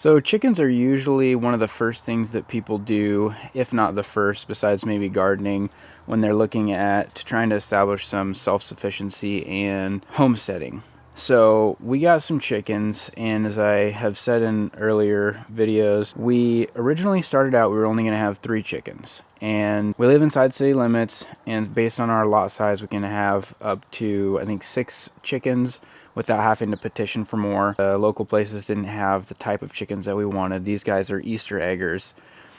So chickens are usually one of the first things that people do, if not the first, besides maybe gardening, when they're looking at trying to establish some self-sufficiency and homesteading. So we got some chickens, and as I have said in earlier videos, we originally started out, we were only going to have 3 chickens. And we live inside city limits, and based on our lot size, we can have up to, I think, 6 chickens without having to petition for more. Local places didn't have the type of chickens that we wanted. These guys are Easter eggers.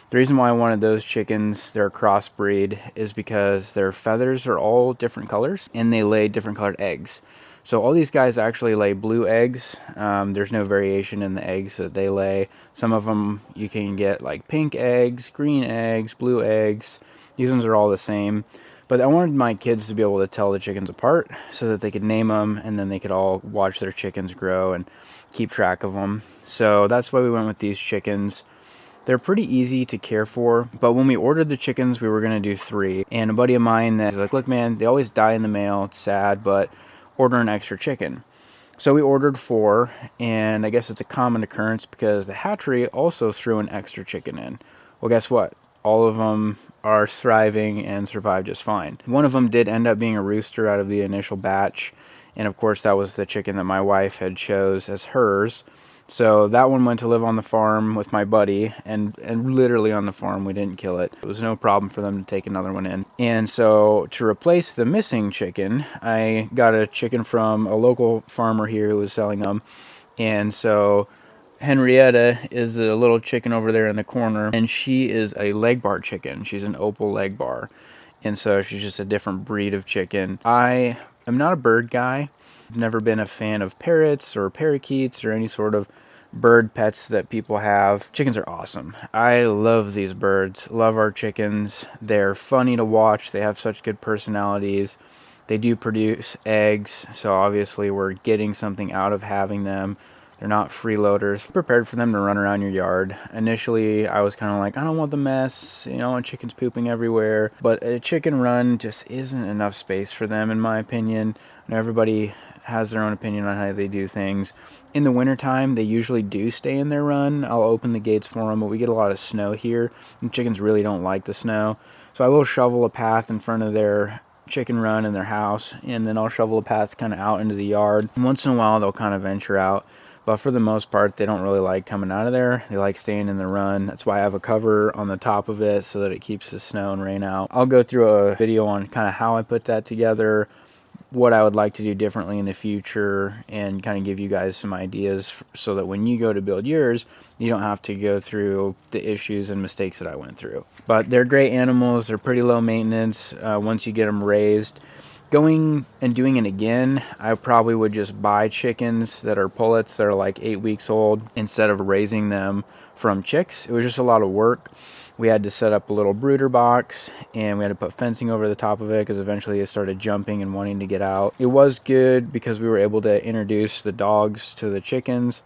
The reason why I wanted those chickens, they're a crossbreed, is because their feathers are all different colors and they lay different colored eggs. So all these guys actually lay blue eggs. There's no variation in the eggs that they lay. Some of them you can get like pink eggs, green eggs, blue eggs. These ones are all the same. But I wanted my kids to be able to tell the chickens apart so that they could name them, and then they could all watch their chickens grow and keep track of them. So that's why we went with these chickens. They're pretty easy to care for, but when we ordered the chickens, we were going to do 3. And a buddy of mine that's like, look man, they always die in the mail, it's sad, but order an extra chicken. So we ordered 4, and I guess it's a common occurrence because the hatchery also threw an extra chicken in. Well, guess what? All of them are thriving and survive just fine. One of them did end up being a rooster out of the initial batch, and of course that was the chicken that my wife had chose as hers. So that one went to live on the farm with my buddy, and literally on the farm. We didn't kill it. It was no problem for them to take another one in. And so to replace the missing chicken, I got a chicken from a local farmer here who was selling them. And so Henrietta is a little chicken over there in the corner, and she is a leg bar chicken. She's an opal leg bar. And so she's just a different breed of chicken. I am not a bird guy. I've never been a fan of parrots or parakeets or any sort of bird pets that people have. Chickens are awesome. I love these birds. Love our chickens. They're funny to watch. They have such good personalities. They do produce eggs, so obviously we're getting something out of having them. They're not freeloaders. Prepared for them to run around your yard. Initially, I was kind of like, I don't want the mess, you know, and chickens pooping everywhere. But a chicken run just isn't enough space for them, in my opinion. And everybody has their own opinion on how they do things. In the wintertime, they usually do stay in their run. I'll open the gates for them, but we get a lot of snow here, and chickens really don't like the snow. So I will shovel a path in front of their chicken run in their house, and then I'll shovel a path kind of out into the yard. And once in a while, they'll kind of venture out. But for the most part, they don't really like coming out of there. They like staying in the run. That's why I have a cover on the top of it so that it keeps the snow and rain out. I'll go through a video on kind of how I put that together, what I would like to do differently in the future, and kind of give you guys some ideas so that when you go to build yours, you don't have to go through the issues and mistakes that I went through. But they're great animals. They're pretty low maintenance once you get them raised. Going and doing it again, I probably would just buy chickens that are pullets that are like 8 weeks old instead of raising them from chicks. It was just a lot of work. We had to set up a little brooder box, and we had to put fencing over the top of it because eventually it started jumping and wanting to get out. It was good because we were able to introduce the dogs to the chickens.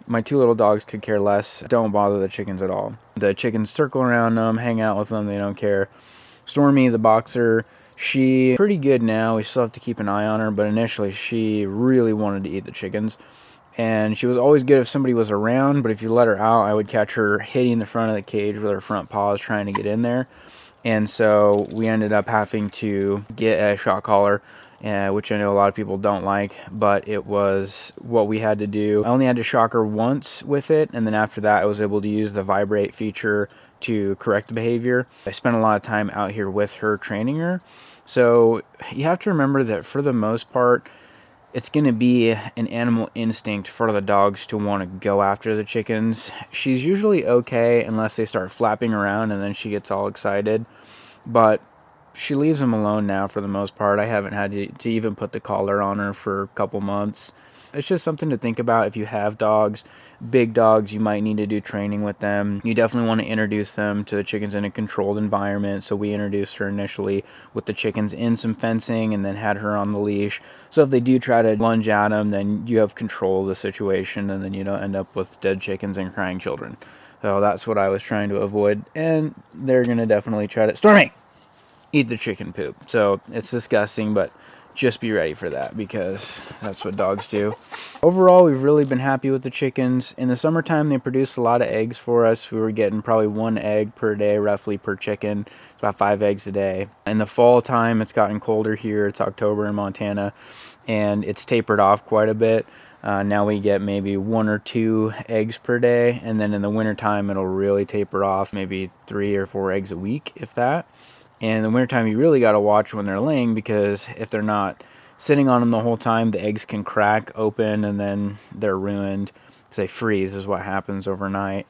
My 2 little dogs could care less. Don't bother the chickens at all. The chickens circle around them, hang out with them, they don't care. Stormy, the boxer, she's pretty good now. We still have to keep an eye on her, but initially she really wanted to eat the chickens. And she was always good if somebody was around, but if you let her out, I would catch her hitting the front of the cage with her front paws trying to get in there. And so we ended up having to get a shock collar, which I know a lot of people don't like, but it was what we had to do. I only had to shock her once with it, and then after that I was able to use the vibrate feature to correct the behavior. I spent a lot of time out here with her, training her. So you have to remember that for the most part, it's going to be an animal instinct for the dogs to want to go after the chickens. She's usually okay unless they start flapping around, and then she gets all excited. But she leaves them alone now for the most part. I haven't had to even put the collar on her for a couple months. It's just something to think about if you have dogs. Big dogs, you might need to do training with them. You definitely want to introduce them to the chickens in a controlled environment. So we introduced her initially with the chickens in some fencing and then had her on the leash. So if they do try to lunge at them, then you have control of the situation, and then you don't end up with dead chickens and crying children. So that's what I was trying to avoid. And they're going to definitely try to... Stormy! Eat the chicken poop. So it's disgusting, but just be ready for that, because that's what dogs do. Overall, we've really been happy with the chickens. In the summertime, they produce a lot of eggs for us. We were getting probably 1 egg per day, roughly, per chicken. It's about 5 eggs a day. In the fall time, it's gotten colder here. It's October in Montana, and it's tapered off quite a bit. Now we get maybe 1 or 2 eggs per day, and then in the wintertime, it'll really taper off, maybe 3 or 4 eggs a week, if that. And in the wintertime, you really got to watch when they're laying, because if they're not sitting on them the whole time, the eggs can crack open and then they're ruined. They freeze is what happens overnight.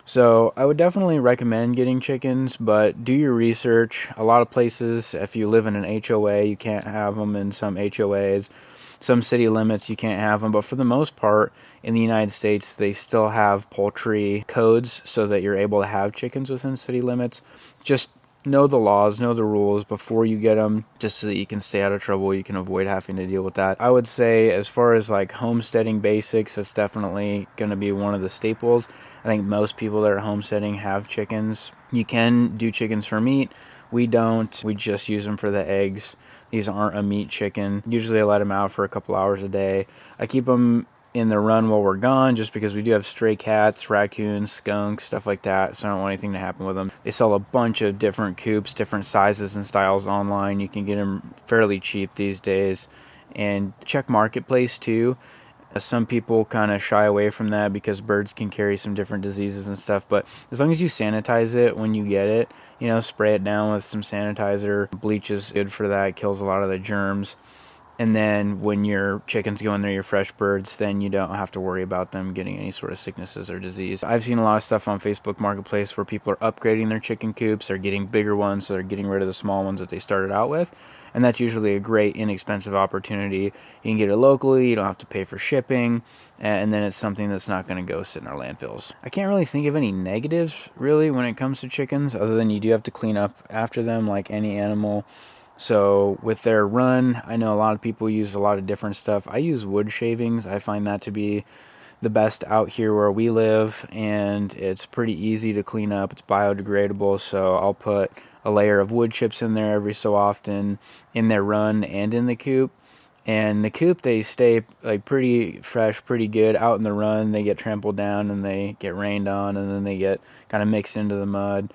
So I would definitely recommend getting chickens, but do your research. A lot of places, if you live in an HOA, you can't have them. In some HOAs, some city limits, you can't have them. But for the most part, in the United States, they still have poultry codes so that you're able to have chickens within city limits. Just know the laws, know the rules before you get them, just so that you can stay out of trouble. You can avoid having to deal with that. I would say, as far as like homesteading basics, it's definitely going to be one of the staples. I think most people that are homesteading have chickens. You can do chickens for meat. We don't. We just use them for the eggs. These aren't a meat chicken. Usually I let them out for a couple hours a day. I keep them in the run while we're gone, just because we do have stray cats, raccoons, skunks, stuff like that, so I don't want anything to happen with them. They sell a bunch of different coops, different sizes and styles online. You can get them fairly cheap these days. And check Marketplace too. Some people kind of shy away from that because birds can carry some different diseases and stuff, but as long as you sanitize it when you get it, spray it down with some sanitizer. Bleach is good for that, kills a lot of the germs. And then when your chickens go in there, your fresh birds, then you don't have to worry about them getting any sort of sicknesses or disease. I've seen a lot of stuff on Facebook Marketplace where people are upgrading their chicken coops. They're getting bigger ones, so they're getting rid of the small ones that they started out with. And that's usually a great, inexpensive opportunity. You can get it locally, you don't have to pay for shipping, and then it's something that's not going to go sit in our landfills. I can't really think of any negatives, really, when it comes to chickens, other than you do have to clean up after them like any animal. So with their run, I know a lot of people use a lot of different stuff. I use wood shavings. I find that to be the best out here where we live, and it's pretty easy to clean up. It's biodegradable, so I'll put a layer of wood chips in there every so often in their run and in the coop. And the coop, they stay like pretty fresh, pretty good. Out in the run, they get trampled down and they get rained on, and then they get kind of mixed into the mud.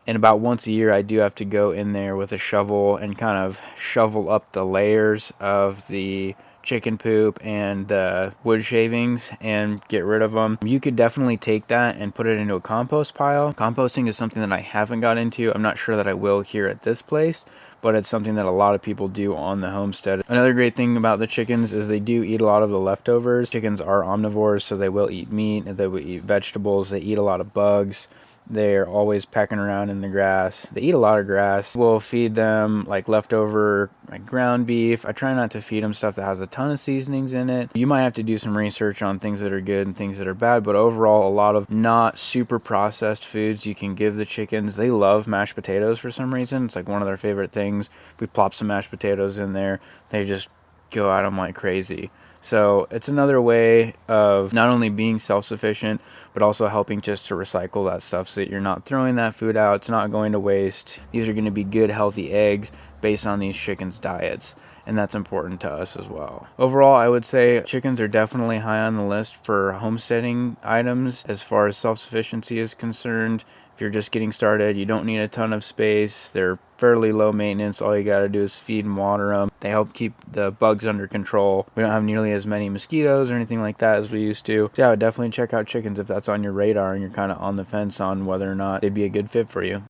And about once a year, I do have to go in there with a shovel and kind of shovel up the layers of the chicken poop and the wood shavings and get rid of them. You could definitely take that and put it into a compost pile. Composting is something that I haven't got into. I'm not sure that I will here at this place, but it's something that a lot of people do on the homestead. Another great thing about the chickens is they do eat a lot of the leftovers. Chickens are omnivores, so they will eat meat, they will eat vegetables, they eat a lot of bugs. They're always pecking around in the grass. They eat a lot of grass. We'll feed them like leftover like ground beef. I try not to feed them stuff that has a ton of seasonings in it. You might have to do some research on things that are good and things that are bad, but overall, a lot of not super processed foods you can give the chickens. They love mashed potatoes for some reason. It's like one of their favorite things. If we plop some mashed potatoes in there, they just go at them like crazy. So it's another way of not only being self-sufficient, but also helping just to recycle that stuff so that you're not throwing that food out. It's not going to waste. These are going to be good, healthy eggs based on these chickens' diets, and that's important to us as well. Overall, I would say chickens are definitely high on the list for homesteading items as far as self-sufficiency is concerned. If you're just getting started, you don't need a ton of space. They're fairly low maintenance. All you got to do is feed and water them. They help keep the bugs under control. We don't have nearly as many mosquitoes or anything like that as we used to. So yeah, I would definitely check out chickens if that's on your radar and you're kind of on the fence on whether or not they'd be a good fit for you.